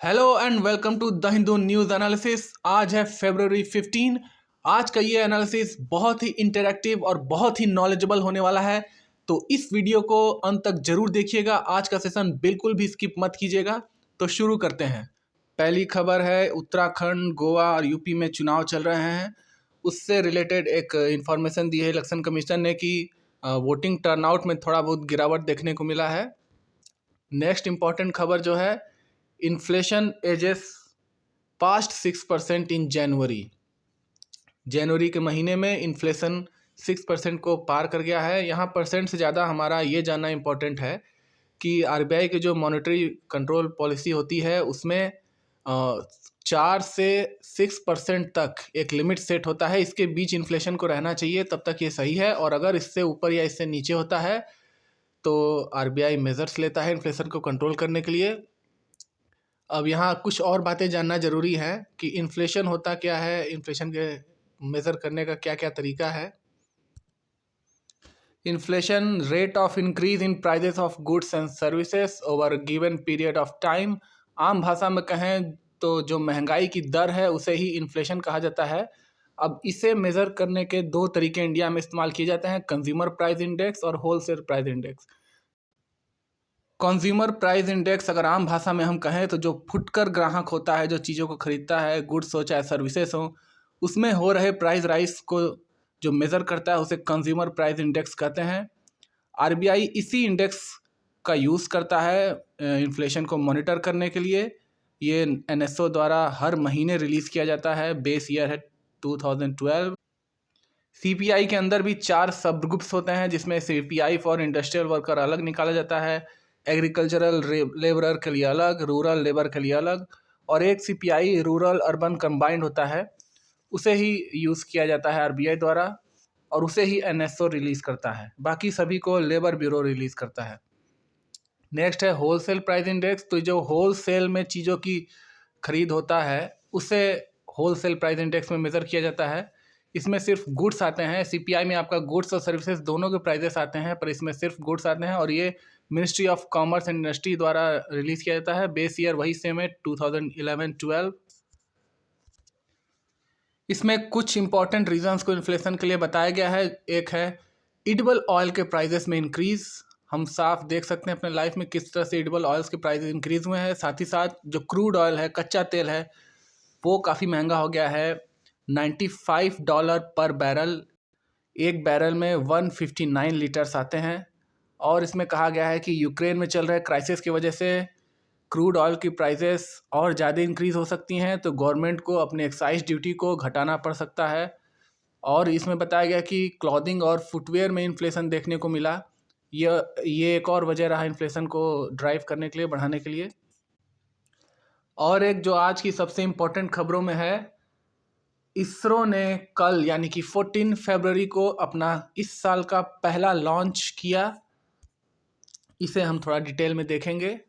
Hello and welcome to the Hindu news analysis. आज है फरवरी 15। आज का ये एनालिसिस बहुत ही इंटरैक्टिव और बहुत ही नॉलेजेबल होने वाला है, तो इस वीडियो को अंत तक जरूर देखिएगा। आज का सेशन बिल्कुल भी स्किप मत कीजिएगा। तो शुरू करते हैं। पहली खबर है, उत्तराखंड, गोवा और यूपी में चुनाव चल रहे हैं। उससे रिलेटेड एक इन्फॉर्मेशन दी है इलेक्शन कमीशन ने कि वोटिंग टर्नआउट में थोड़ा बहुत गिरावट देखने को मिला है। नेक्स्ट इम्पॉर्टेंट खबर जो है, इन्फ्लेशन एजेस पास्ट 6% इन जनवरी के महीने में इन्फ्लेशन 6% को पार कर गया है। यहाँ परसेंट से ज़्यादा हमारा ये जानना इम्पोर्टेंट है कि आरबीआई की जो मॉनेटरी कंट्रोल पॉलिसी होती है उसमें 4 से 6% तक एक लिमिट सेट होता है। इसके बीच इन्फ्लेशन को रहना चाहिए, तब तक ये सही है। और अगर इससे ऊपर या इससे नीचे होता है तो आरबीआई मेजर्स लेता है इन्फ्लेशन को कंट्रोल करने के लिए। अब यहाँ कुछ और बातें जानना ज़रूरी है कि इन्फ्लेशन होता क्या है, इन्फ्लेशन के मेज़र करने का क्या क्या तरीका है। Inflation rate of increase in prices of goods and services over given period of time. आम भाषा में कहें तो जो महंगाई की दर है उसे ही इन्फ्लेशन कहा जाता है। अब इसे मेज़र करने के दो तरीके इंडिया में इस्तेमाल किए जाते हैं, कंज्यूमर प्राइस इंडेक्स और wholesale price index. Consumer price index अगर आम भाषा में हम कहें तो जो फुटकर ग्राहक होता है, जो चीज़ों को खरीदता है, गुड्स हो चाहे सर्विसेज हो, उसमें हो रहे प्राइस राइज को जो मेज़र करता है उसे कंज्यूमर प्राइस इंडेक्स कहते हैं। आरबीआई इसी इंडेक्स का यूज़ करता है इन्फ्लेशन को मॉनिटर करने के लिए। ये एनएसओ द्वारा हर महीने रिलीज़ किया जाता है। बेस ईयर है 2012। सीपीआई के अंदर भी 4 सब ग्रुप्स होते हैं, जिसमें सीपीआई फॉर इंडस्ट्रियल वर्कर अलग निकाला जाता है, एग्रीकल्चरल लेबरर के लिए अलग, रूरल लेबर के लिए अलग, और एक सीपीआई रूरल अर्बन कंबाइंड होता है। उसे ही यूज़ किया जाता है आरबीआई द्वारा और उसे ही एनएसओ रिलीज़ करता है। बाकी सभी को लेबर ब्यूरो रिलीज़ करता है। नेक्स्ट है होलसेल प्राइस इंडेक्स। तो जो होलसेल में चीज़ों की खरीद होता है उसे होलसेल प्राइस इंडेक्स में मेज़र किया जाता है। इसमें सिर्फ गुड्स आते हैं। सीपीआई में आपका गुड्स और सर्विसेज दोनों के प्राइजेस आते हैं, पर इसमें सिर्फ गुड्स आते हैं और ये ministry of commerce and industry द्वारा रिलीज़ किया जाता है। बेस ईयर वही सेम है 2011-12। इसमें कुछ इंपॉर्टेंट रीजंस को इन्फ्लेशन के लिए बताया गया है। एक है एडिबल ऑयल के प्राइजेस में इंक्रीज़। हम साफ देख सकते हैं अपने लाइफ में किस तरह से एडिबल ऑयल्स के प्राइस इंक्रीज़ हुए हैं। साथ ही साथ जो क्रूड ऑयल है, कच्चा तेल है, वो काफ़ी महंगा हो गया है। $95 पर बैरल। एक बैरल में 159 लीटर्स आते हैं। और इसमें कहा गया है कि यूक्रेन में चल रहे क्राइसिस की वजह से क्रूड ऑयल की प्राइसेस और ज़्यादा इंक्रीज़ हो सकती हैं, तो गवर्नमेंट को अपने एक्साइज ड्यूटी को घटाना पड़ सकता है। और इसमें बताया गया कि क्लॉथिंग और फुटवेयर में इन्फ्लेशन देखने को मिला। ये एक और वजह रहा इन्फ्लेशन को ड्राइव करने के लिए, बढ़ाने के लिए। और एक जो आज की सबसे इम्पोर्टेंट खबरों में है, इसरो ने कल यानी कि 14 फरवरी को अपना इस साल का पहला लॉन्च किया। इसे हम थोड़ा डिटेल में देखेंगे।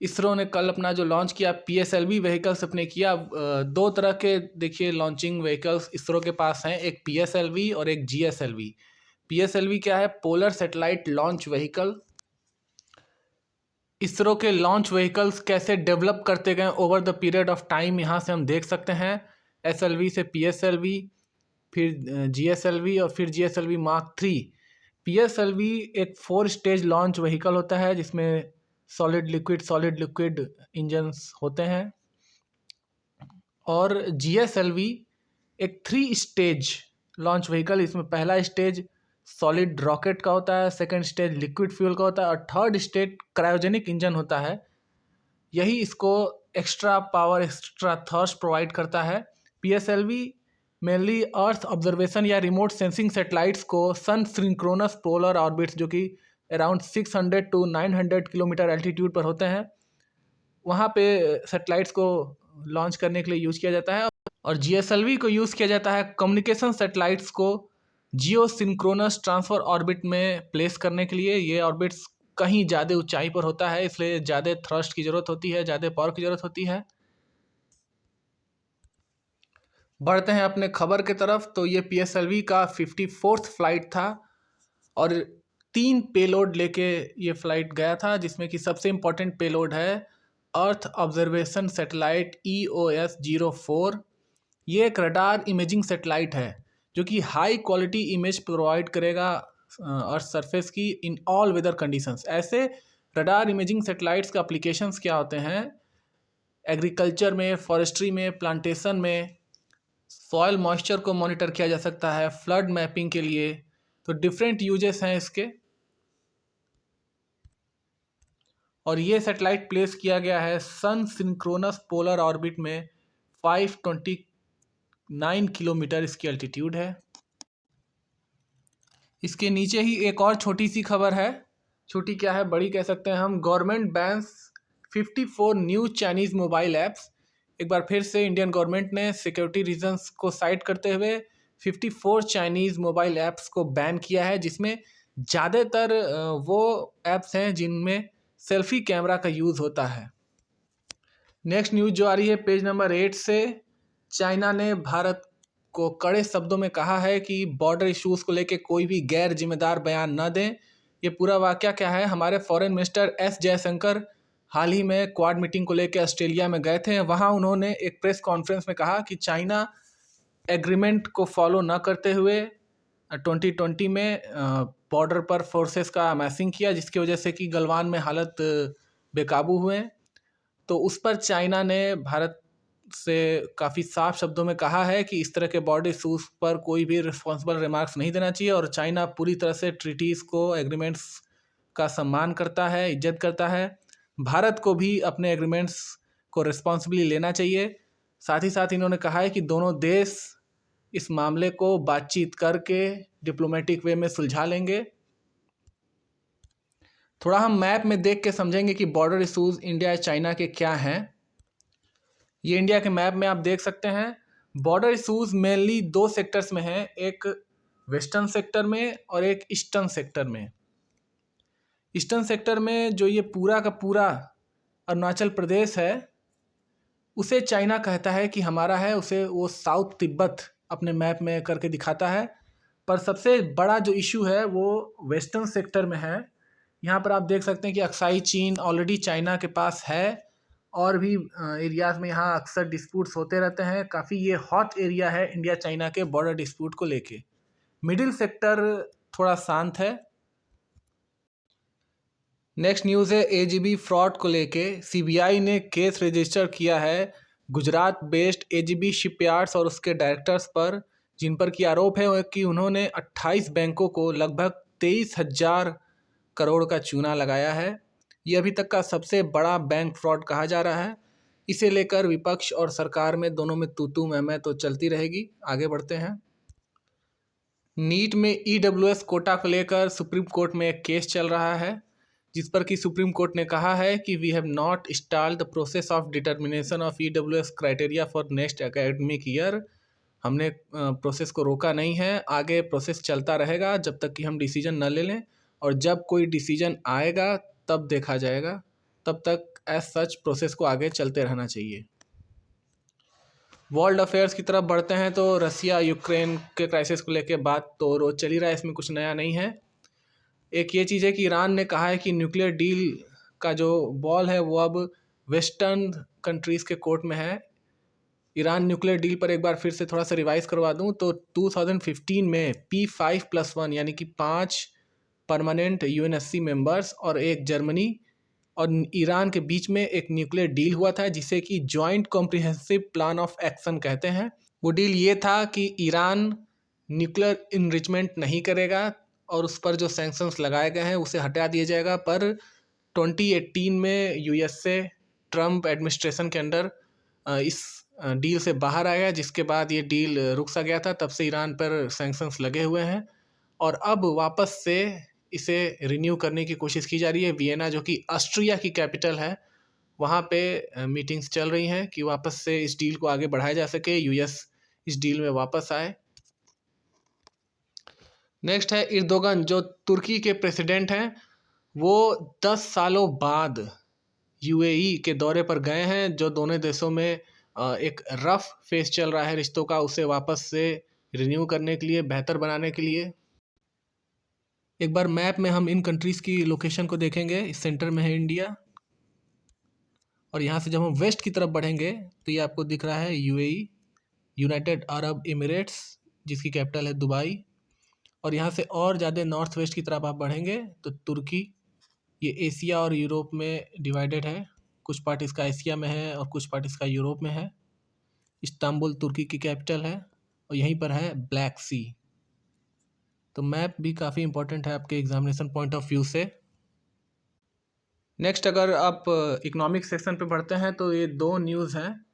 इसरो ने कल अपना जो लॉन्च किया, पीएसएलवी व्हीकल्स अपने किया। दो तरह के देखिए लॉन्चिंग व्हीकल्स इसरो के पास हैं, एक पीएसएलवी और एक जीएसएलवी। पीएसएलवी क्या है? Polar satellite launch vehicle. ISRO के लॉन्च व्हीकल्स कैसे डेवलप करते गए over the period of time, यहाँ से हम देख सकते हैं। एसएलवी से पीएसएलवी, फिर जीएसएलवी और फिर जीएसएलवी मार्क 3। पीएसएलवी एक 4 स्टेज लॉन्च व्हीकल होता है जिसमें सॉलिड लिक्विड इंजन्स होते हैं। और जीएसएलवी एक 3 स्टेज लॉन्च व्हीकल। इसमें पहला स्टेज सॉलिड रॉकेट का होता है, सेकंड स्टेज लिक्विड फ्यूल का होता है और थर्ड स्टेज क्रायोजेनिक इंजन होता है। यही इसको extra power, extra thrust provide करता है। पीएसएलवी मेनली अर्थ ऑब्जर्वेशन या रिमोट सेंसिंग सेटेलाइट्स को सन सिंक्रोनस पोलर ऑर्बिट्स, जो कि अराउंड 600 to 900 किलोमीटर एल्टीट्यूड पर होते हैं, वहाँ पे सेटेलाइट्स को लॉन्च करने के लिए यूज़ किया जाता है। और जीएसएलवी को यूज़ किया जाता है कम्युनिकेशन सेटेलाइट्स को जियो सिंक्रोनस ट्रांसफर ऑर्बिट में प्लेस करने के लिए। ये ऑर्बिट्स कहीं ज़्यादा ऊंचाई पर होता है, इसलिए ज़्यादा थ्रस्ट की ज़रूरत होती है, ज़्यादा पावर की ज़रूरत होती है। बढ़ते हैं अपने खबर के तरफ। तो ये पीएसएलवी का 54th फ्लाइट था और 3 पेलोड लेके ये फ्लाइट गया था, जिसमें कि सबसे इम्पोर्टेंट पेलोड है अर्थ ऑब्जर्वेशन सैटेलाइट EOS-04। ये एक रडार इमेजिंग सैटेलाइट है जो कि हाई क्वालिटी इमेज प्रोवाइड करेगा अर्थ सरफेस की इन ऑल वेदर कंडीशंस। ऐसे रडार इमेजिंग सैटेलाइट्स के एप्लीकेशंस क्या होते हैं? एग्रीकल्चर में, फॉरेस्ट्री में, प्लांटेशन में, सॉयल मॉइस्चर को मॉनिटर किया जा सकता है, फ्लड मैपिंग के लिए। तो डिफरेंट यूजेस हैं इसके। और ये सैटेलाइट प्लेस किया गया है सन सिंक्रोनस पोलर ऑर्बिट में। 529 किलोमीटर इसकी अल्टीट्यूड है। इसके नीचे ही एक और छोटी सी खबर है। छोटी क्या है, बड़ी कह सकते हैं हम। Government bans 54 new Chinese mobile apps. एक बार फिर से इंडियन गवर्नमेंट ने सिक्योरिटी रीजंस को साइड करते हुए 54 चाइनीज मोबाइल ऐप्स को बैन किया है, जिसमें ज़्यादातर वो ऐप्स हैं जिनमें सेल्फी कैमरा का यूज़ होता है। नेक्स्ट न्यूज़ जो आ रही है पेज नंबर 8 से, चाइना ने भारत को कड़े शब्दों में कहा है कि बॉर्डर इश्यूज़ को लेकर कोई भी गैर जिम्मेदार बयान न दें। ये पूरा वाकया क्या है, हमारे फॉरेन मिनिस्टर एस जयशंकर हाल ही में क्वाड मीटिंग को लेकर ऑस्ट्रेलिया में गए थे। वहाँ उन्होंने एक प्रेस कॉन्फ्रेंस में कहा कि चाइना एग्रीमेंट को फॉलो न करते हुए 2020 में बॉर्डर पर फोर्सेस का अमेसिंग किया, जिसकी वजह से कि गलवान में हालत बेकाबू हुए। तो उस पर चाइना ने भारत से काफ़ी साफ शब्दों में कहा है कि इस तरह के बॉर्डर इशूज़ पर कोई भी रिस्पॉन्सिबल रिमार्क्स नहीं देना चाहिए। और चाइना पूरी तरह से ट्रीटीज़ को, एग्रीमेंट्स का सम्मान करता है, इज्जत करता है। भारत को भी अपने एग्रीमेंट्स को रिस्पॉन्सिबली लेना चाहिए। साथ ही साथ इन्होंने कहा है कि दोनों देश इस मामले को बातचीत करके डिप्लोमेटिक वे में सुलझा लेंगे। थोड़ा हम मैप में देख के समझेंगे कि बॉर्डर इशूज़ इंडिया या चाइना के क्या हैं। ये इंडिया के मैप में आप देख सकते हैं। बॉर्डर इशूज़ मेनली 2 सेक्टर्स में हैं, एक वेस्टर्न सेक्टर में और एक ईस्टर्न सेक्टर में। ईस्टर्न सेक्टर में जो ये पूरा का पूरा अरुणाचल प्रदेश है, उसे चाइना कहता है कि हमारा है, उसे वो साउथ तिब्बत अपने मैप में करके दिखाता है। पर सबसे बड़ा जो इशू है वो वेस्टर्न सेक्टर में है। यहाँ पर आप देख सकते हैं कि अक्साई चीन ऑलरेडी चाइना के पास है, और भी एरियाज़ में यहाँ अक्सर डिस्प्यूट्स होते रहते हैं। काफ़ी ये हॉट एरिया है इंडिया चाइना के बॉर्डर डिस्प्यूट को लेके। मिडिल सेक्टर थोड़ा शांत है। नेक्स्ट न्यूज़ है AGB फ्रॉड को लेके। CBI ने केस रजिस्टर किया है गुजरात बेस्ड AGB शिपयार्ड्स और उसके डायरेक्टर्स पर, जिन पर की आरोप है कि उन्होंने 28 बैंकों को लगभग 23,000 करोड़ का चूना लगाया है। ये अभी तक का सबसे बड़ा बैंक फ्रॉड कहा जा रहा है। इसे लेकर विपक्ष और सरकार में दोनों में तू मैं तो चलती रहेगी। आगे बढ़ते हैं। नीट में EWS कोटा को लेकर सुप्रीम कोर्ट में एक केस चल रहा है, जिस पर कि सुप्रीम कोर्ट ने कहा है कि we have not start the process of determination of EWS criteria for next academic year. हमने प्रोसेस को रोका नहीं है, आगे प्रोसेस चलता रहेगा जब तक कि हम डिसीजन न ले लें, और जब कोई डिसीजन आएगा तब देखा जाएगा। तब तक एज सच प्रोसेस को आगे चलते रहना चाहिए। वर्ल्ड अफेयर्स की तरफ बढ़ते हैं तो रसिया यूक्रेन के क्राइसिस को लेकर बात तो रोज़ चल ही रहा है, इसमें कुछ नया नहीं है। एक ये चीज़ है कि ईरान ने कहा है कि न्यूक्लियर डील का जो बॉल है वो अब वेस्टर्न कंट्रीज़ के कोर्ट में है। ईरान न्यूक्लियर डील पर एक बार फिर से थोड़ा सा रिवाइज करवा दूं तो 2015 में P5+1 यानी कि 5 परमानेंट UNSC मेंबर्स और एक जर्मनी और ईरान के बीच में एक न्यूक्लियर डील हुआ था, जिसे कि joint comprehensive plan of action कहते हैं। वो डील ये था कि ईरान न्यूक्लियर इनरिचमेंट नहीं करेगा और उस पर जो सैंक्शंस लगाए गए हैं उसे हटा दिया जाएगा। पर 2018 में USA ट्रम्प एडमिनिस्ट्रेशन के अंडर इस डील से बाहर आया, जिसके बाद ये डील रुक सा गया था। तब से ईरान पर सैंक्शंस लगे हुए हैं और अब वापस से इसे रिन्यू करने की कोशिश की जा रही है। वियना जो कि ऑस्ट्रिया की कैपिटल है, वहाँ पे मीटिंग्स चल रही हैं कि वापस से इस डील को आगे बढ़ाया जा सके, US इस डील में वापस आए। नेक्स्ट है इर्दोगन, जो तुर्की के प्रेसिडेंट हैं। वो 10 सालों बाद UAE के दौरे पर गए हैं। जो दोनों देशों में एक रफ फेस चल रहा है रिश्तों का, उसे वापस से रिन्यू करने के लिए, बेहतर बनाने के लिए। एक बार मैप में हम इन कंट्रीज़ की लोकेशन को देखेंगे। इस सेंटर में है इंडिया और यहाँ से जब हम वेस्ट की तरफ बढ़ेंगे तो ये आपको दिख रहा है यूएई, यूनाइटेड अरब एमिरेट्स, जिसकी कैपिटल है दुबई। और यहाँ से और ज़्यादा नॉर्थ वेस्ट की तरफ आप बढ़ेंगे तो तुर्की। ये एशिया और यूरोप में डिवाइडेड है, कुछ पार्ट इसका एशिया में है और कुछ पार्ट इसका यूरोप में है। इस्तांबुल तुर्की की कैपिटल है और यहीं पर है ब्लैक सी। तो मैप भी काफ़ी इंपॉर्टेंट है आपके एग्जामिनेशन पॉइंट ऑफ व्यू से। नेक्स्ट अगर आप इकोनॉमिक सेक्शन पे बढ़ते हैं तो ये दो न्यूज़ हैं।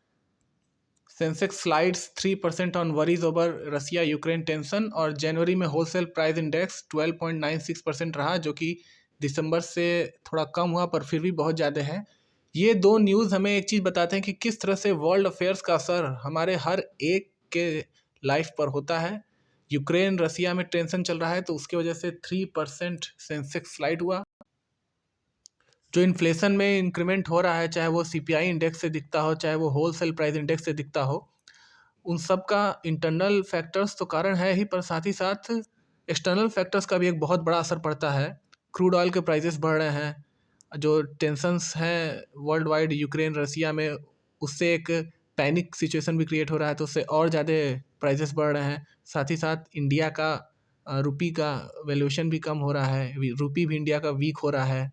Sensex slides 3% on worries over Russia Ukraine tension, और जनवरी में होलसेल प्राइस इंडेक्स 12.96% रहा, जो कि दिसंबर से थोड़ा कम हुआ पर फिर भी बहुत ज़्यादा है। ये दो न्यूज़ हमें एक चीज़ बताते हैं कि किस तरह से वर्ल्ड अफेयर्स का असर हमारे हर एक के लाइफ पर होता है। यूक्रेन रसिया में टेंशन चल रहा है तो उसकी वजह से 3% सेंसेक्स स्लाइड हुआ। जो इन्फ्लेशन में इंक्रीमेंट हो रहा है, चाहे वो सीपीआई इंडेक्स से दिखता हो, चाहे वो होलसेल प्राइस इंडेक्स से दिखता हो, उन सब का इंटरनल फैक्टर्स तो कारण है ही, पर साथ ही साथ एक्सटर्नल फैक्टर्स का भी एक बहुत बड़ा असर पड़ता है। क्रूड ऑयल के प्राइसेस बढ़ रहे हैं, जो टेंशंस हैं वर्ल्ड वाइड यूक्रेन रसिया में, उससे एक पैनिक सिचुएशन भी क्रिएट हो रहा है, तो उससे और ज़्यादा प्राइसेस बढ़ रहे हैं। साथ ही साथ इंडिया का रुपी का वैल्यूएशन भी कम हो रहा है, रुपी भी इंडिया का वीक हो रहा है।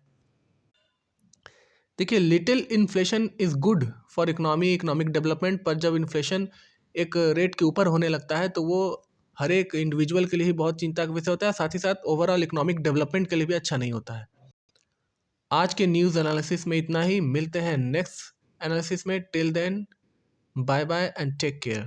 देखिए, little inflation is good for economic development, पर जब इन्फ्लेशन एक रेट के ऊपर होने लगता है तो वो हर एक इंडिविजुअल के लिए ही बहुत चिंता का विषय होता है, साथ ही साथ ओवरऑल इकोनॉमिक डेवलपमेंट के लिए भी अच्छा नहीं होता है। आज के न्यूज़ एनालिसिस में इतना ही, मिलते हैं नेक्स्ट एनालिसिस में। Till then, bye bye and take care.